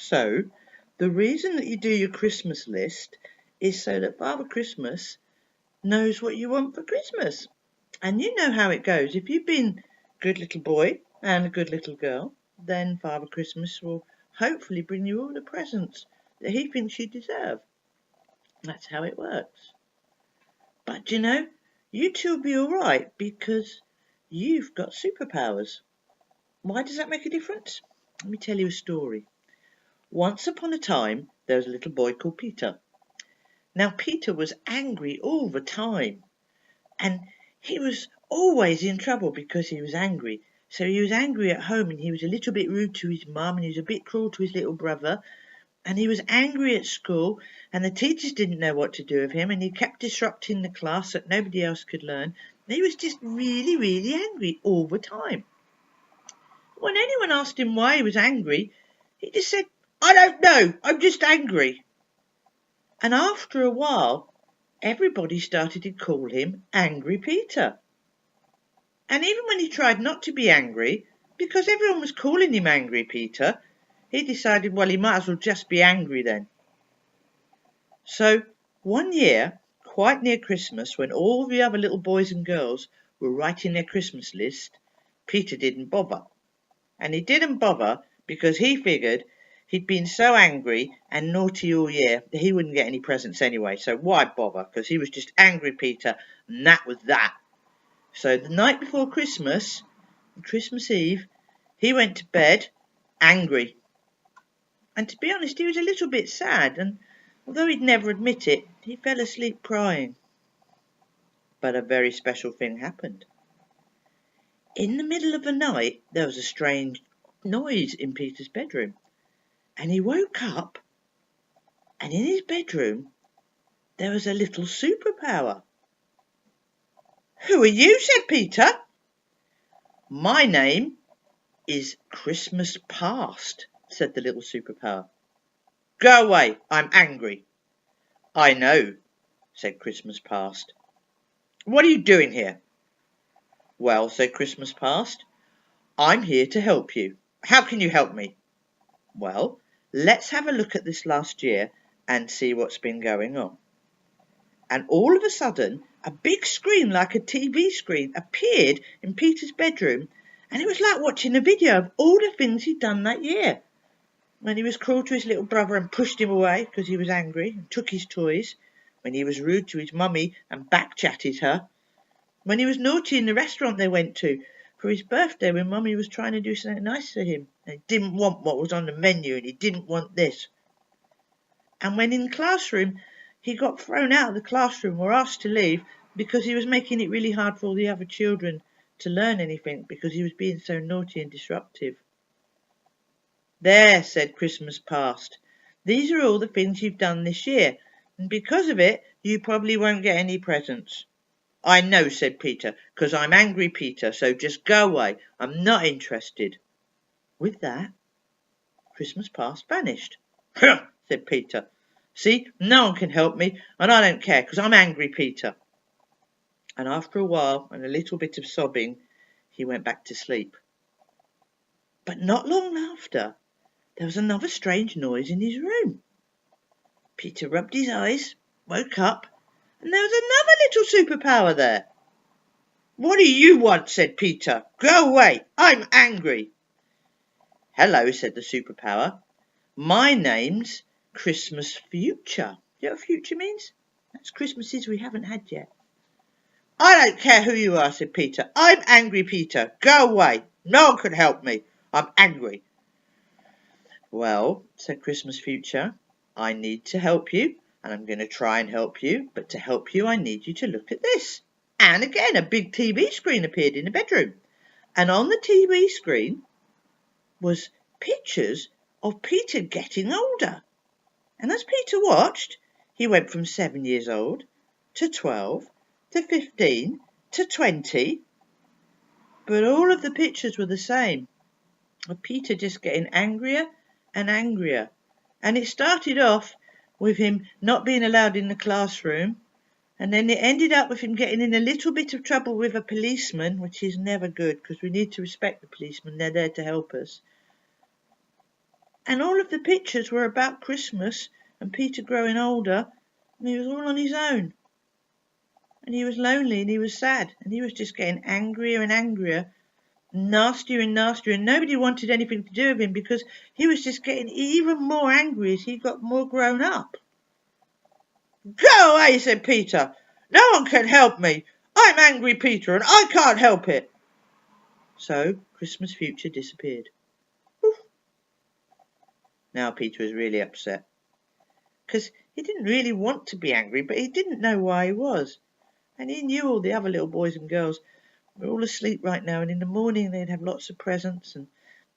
So, the reason that you do your Christmas list is so that Father Christmas knows what you want for Christmas. And you know how it goes. If you've been a good little boy and a good little girl, then Father Christmas will hopefully bring you all the presents that he thinks you deserve. That's how it works. But you know, you two will be alright because you've got superpowers. Why does that make a difference? Let me tell you a story. Once upon a time, there was a little boy called Peter. Now, Peter was angry all the time, and he was always in trouble because he was angry. So he was angry at home, and he was a little bit rude to his mum, and he was a bit cruel to his little brother, and he was angry at school, and the teachers didn't know what to do with him, and he kept disrupting the class that nobody else could learn. He was just really, really angry all the time. When anyone asked him why he was angry, he just said, "I don't know, I'm just angry." And after a while, everybody started to call him Angry Peter. And even when he tried not to be angry, because everyone was calling him Angry Peter, he decided, well, he might as well just be angry then. So one year, quite near Christmas, when all the other little boys and girls were writing their Christmas list, Peter didn't bother. And he didn't bother because he figured he'd been so angry and naughty all year that he wouldn't get any presents anyway. So why bother? Because he was just Angry Peter, and that was that. So the night before Christmas, Christmas Eve, he went to bed angry. And to be honest, he was a little bit sad, and although he'd never admit it, he fell asleep crying. But a very special thing happened. In the middle of the night, there was a strange noise in Peter's bedroom. And he woke up, and in his bedroom, there was a little superpower. "Who are you?" said Peter. "My name is Christmas Past," said the little superpower. "Go away, I'm angry." "I know," said Christmas Past. "What are you doing here?" "Well," said Christmas Past, "I'm here to help you." "How can you help me?" "Well, let's have a look at this last year and see what's been going on." And all of a sudden, a big screen like a TV screen appeared in Peter's bedroom, and it was like watching a video of all the things he'd done that year. When he was cruel to his little brother and pushed him away because he was angry and took his toys. When he was rude to his mummy and back-chatted her. When he was naughty in the restaurant they went to for his birthday when mummy was trying to do something nice for him. And he didn't want what was on the menu and he didn't want this. And when in the classroom he got thrown out of the classroom or asked to leave because he was making it really hard for all the other children to learn anything because he was being so naughty and disruptive. "There," said Christmas Past. "These are all the things you've done this year, and because of it, you probably won't get any presents." "I know," said Peter, "'cause I'm Angry Peter, so just go away. I'm not interested." With that, Christmas Past vanished. "Huh," said Peter. "See, no one can help me, and I don't care, 'cause I'm Angry Peter." And after a while, and a little bit of sobbing, he went back to sleep. But not long after, there was another strange noise in his room. Peter rubbed his eyes, woke up, and there was another little superpower there. "What do you want?" said Peter. "Go away, I'm angry." "Hello," said the superpower. "My name's Christmas Future." You know what future means? That's Christmases we haven't had yet. "I don't care who you are," said Peter. "I'm Angry Peter. Go away. No one can help me. I'm angry." "Well," said Christmas Future, "I need to help you, and I'm going to try and help you, but to help you I need you to look at this." And again a big TV screen appeared in the bedroom, and on the TV screen was pictures of Peter getting older. And as Peter watched, he went from 7 years old to 12 to 15 to 20, but all of the pictures were the same, of Peter just getting angrier and angrier. And it started off with him not being allowed in the classroom, and then it ended up with him getting in a little bit of trouble with a policeman, which is never good because we need to respect the policemen, they're there to help us. And all of the pictures were about Christmas and Peter growing older, and he was all on his own. And he was lonely and he was sad and he was just getting angrier and angrier, nastier and nastier, and nobody wanted anything to do with him because he was just getting even more angry as he got more grown up. Go away, said Peter. No one can help me. I'm Angry Peter and I can't help it. So Christmas Future disappeared. Oof. Now Peter was really upset because he didn't really want to be angry, but he didn't know why he was. And he knew all the other little boys and girls were all asleep right now, and in the morning they'd have lots of presents and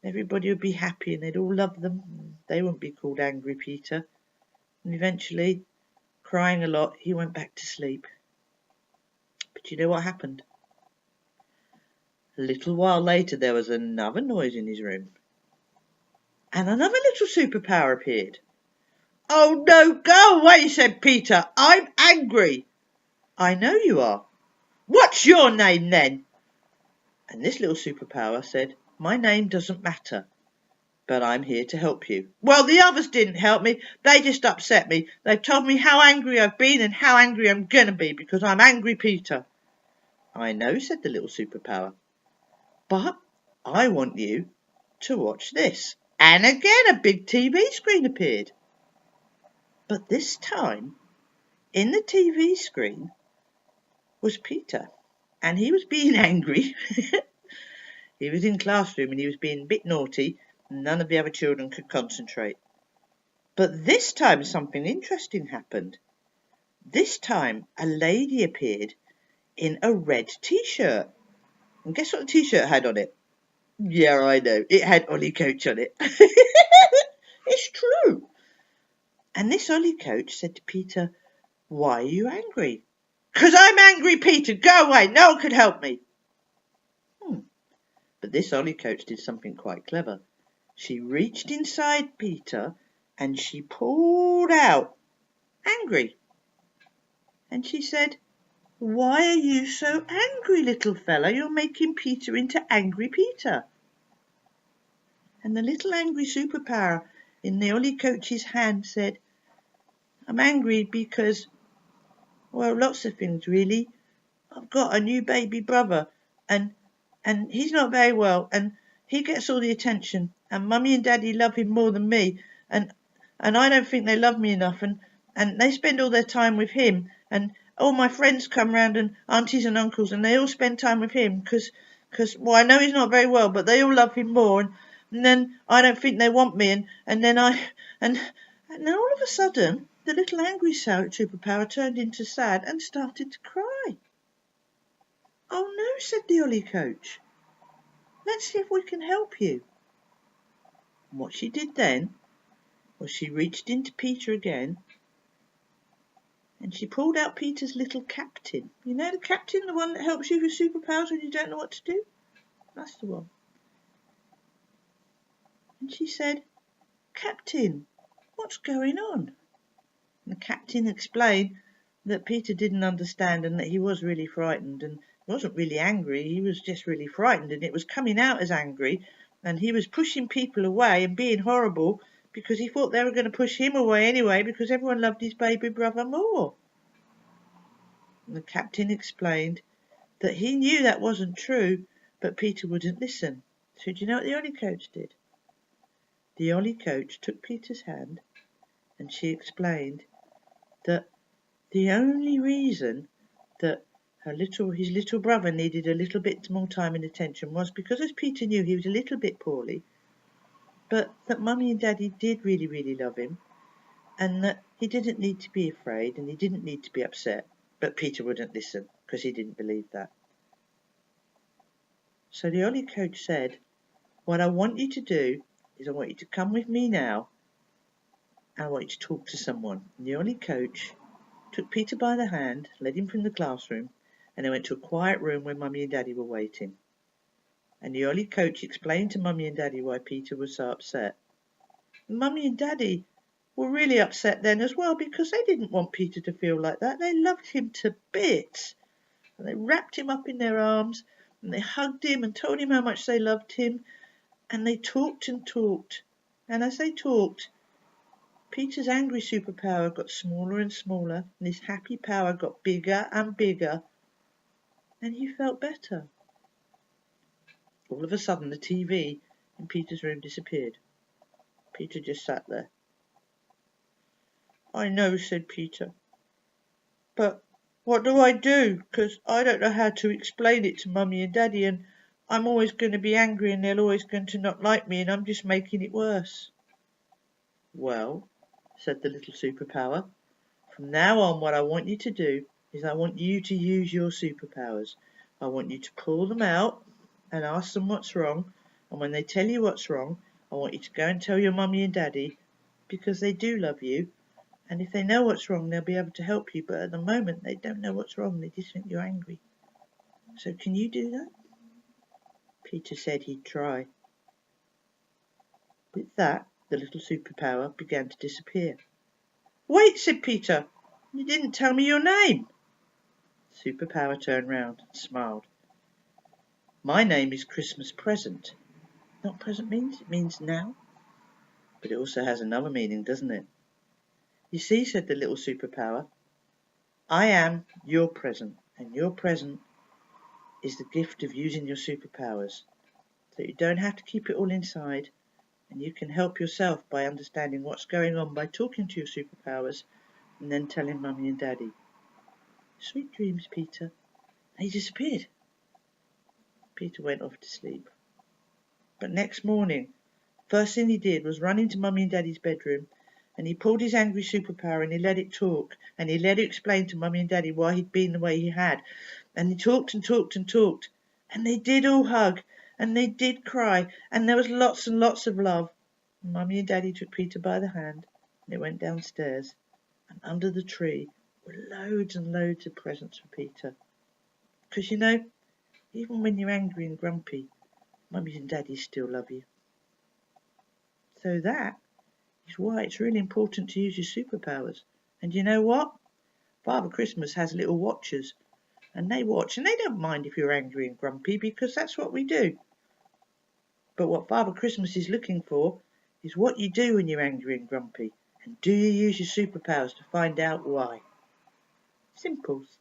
everybody would be happy and they'd all love them. And they wouldn't be called Angry Peter. And eventually, crying a lot, he went back to sleep. But you know what happened? A little while later there was another noise in his room. And another little superpower appeared. Oh no, go away, said Peter. I'm angry. I know you are. What's your name then? And this little superpower said, my name doesn't matter, but I'm here to help you. Well, the others didn't help me. They just upset me. They've told me how angry I've been and how angry I'm going to be because I'm Angry Peter. I know, said the little superpower, but I want you to watch this. And again a big TV screen appeared. But this time, in the TV screen was Peter. And he was being angry. He was in classroom and he was being a bit naughty. And none of the other children could concentrate. But this time something interesting happened. This time a lady appeared in a red t-shirt. And guess what the t-shirt had on it? Yeah, I know. It had Ollie Coach on it. It's true. And this Ollie Coach said to Peter, why are you angry? Because I'm Angry Peter. Go away. No one can help me. But this Ollie Coach did something quite clever. She reached inside Peter and she pulled out Angry. And she said, why are you so angry, little fella? You're making Peter into Angry Peter. And the little angry superpower in the Ollie Coach's hand said, I'm angry because, well, lots of things really. I've got a new baby brother and he's not very well and he gets all the attention and Mummy and Daddy love him more than me and I don't think they love me enough and they spend all their time with him and all my friends come round and aunties and uncles and they all spend time with him because well, I know he's not very well but they all love him more and then I don't think they want me and then then all of a sudden the little angry superpower turned into sad and started to cry. Oh no, said the Ollie Coach. Let's see if we can help you. And what she did then was she reached into Peter again and she pulled out Peter's little captain. You know the captain, the one that helps you with superpowers when you don't know what to do? That's the one. And she said, Captain, what's going on? And the captain explained that Peter didn't understand and that he was really frightened and he wasn't really angry, he was just really frightened and it was coming out as angry and he was pushing people away and being horrible because he thought they were going to push him away anyway because everyone loved his baby brother more. And the captain explained that he knew that wasn't true, but Peter wouldn't listen. So do you know what the Ollie Coach did? The Ollie Coach took Peter's hand and she explained that the only reason that his little brother needed a little bit more time and attention was because, as Peter knew, he was a little bit poorly, but that Mummy and Daddy did really, really love him, and that he didn't need to be afraid and he didn't need to be upset. But Peter wouldn't listen because he didn't believe that. So the Ollie Coach said, what I want you to do is I want you to come with me now and I want you to talk to someone. And the Ollie Coach took Peter by the hand, led him from the classroom, and they went to a quiet room where Mummy and Daddy were waiting. And the Ollie Coach explained to Mummy and Daddy why Peter was so upset. And Mummy and Daddy were really upset then as well because they didn't want Peter to feel like that. They loved him to bits. And they wrapped him up in their arms and they hugged him and told him how much they loved him. And they talked and talked And as they talked, Peter's angry superpower got smaller and smaller, and his happy power got bigger and bigger, and he felt better. All of a sudden, the TV in Peter's room disappeared. Peter just sat there. "I know," said Peter, "but what do I do? 'Cause I don't know how to explain it to Mummy and Daddy, and I'm always going to be angry, and they're always going to not like me, and I'm just making it worse." "Well," said the little superpower, "from now on what I want you to do is I want you to use your superpowers. I want you to pull them out and ask them what's wrong, and when they tell you what's wrong, I want you to go and tell your Mummy and Daddy, because they do love you, and if they know what's wrong they'll be able to help you, but at the moment they don't know what's wrong, they just think you're angry. So can you do that?" Peter said he'd try. With that, the little superpower began to disappear. "Wait," said Peter, "you didn't tell me your name." Superpower turned round and smiled. "My name is Christmas Present." "Not what present means? It means now." "But it also has another meaning, doesn't it?" "You see," said the little superpower, "I am your present, and your present is the gift of using your superpowers. So you don't have to keep it all inside, and you can help yourself by understanding what's going on by talking to your superpowers and then telling Mummy and Daddy." "Sweet dreams, Peter." And he disappeared. Peter went off to sleep. But next morning, first thing he did was run into Mummy and Daddy's bedroom, and he pulled his angry superpower and he let it talk, and he let it explain to Mummy and Daddy why he'd been the way he had, and he talked and talked and talked, and they did all hug, and they did cry, and there was lots and lots of love. And Mummy and Daddy took Peter by the hand, and they went downstairs, and under the tree were loads and loads of presents for Peter. Because you know, even when you're angry and grumpy, Mummy and Daddy still love you. So that is why it's really important to use your superpowers. And you know what? Father Christmas has little watchers, and they watch, and they don't mind if you're angry and grumpy, because that's what we do. But what Father Christmas is looking for is what you do when you're angry and grumpy, and do you use your superpowers to find out why? Simples.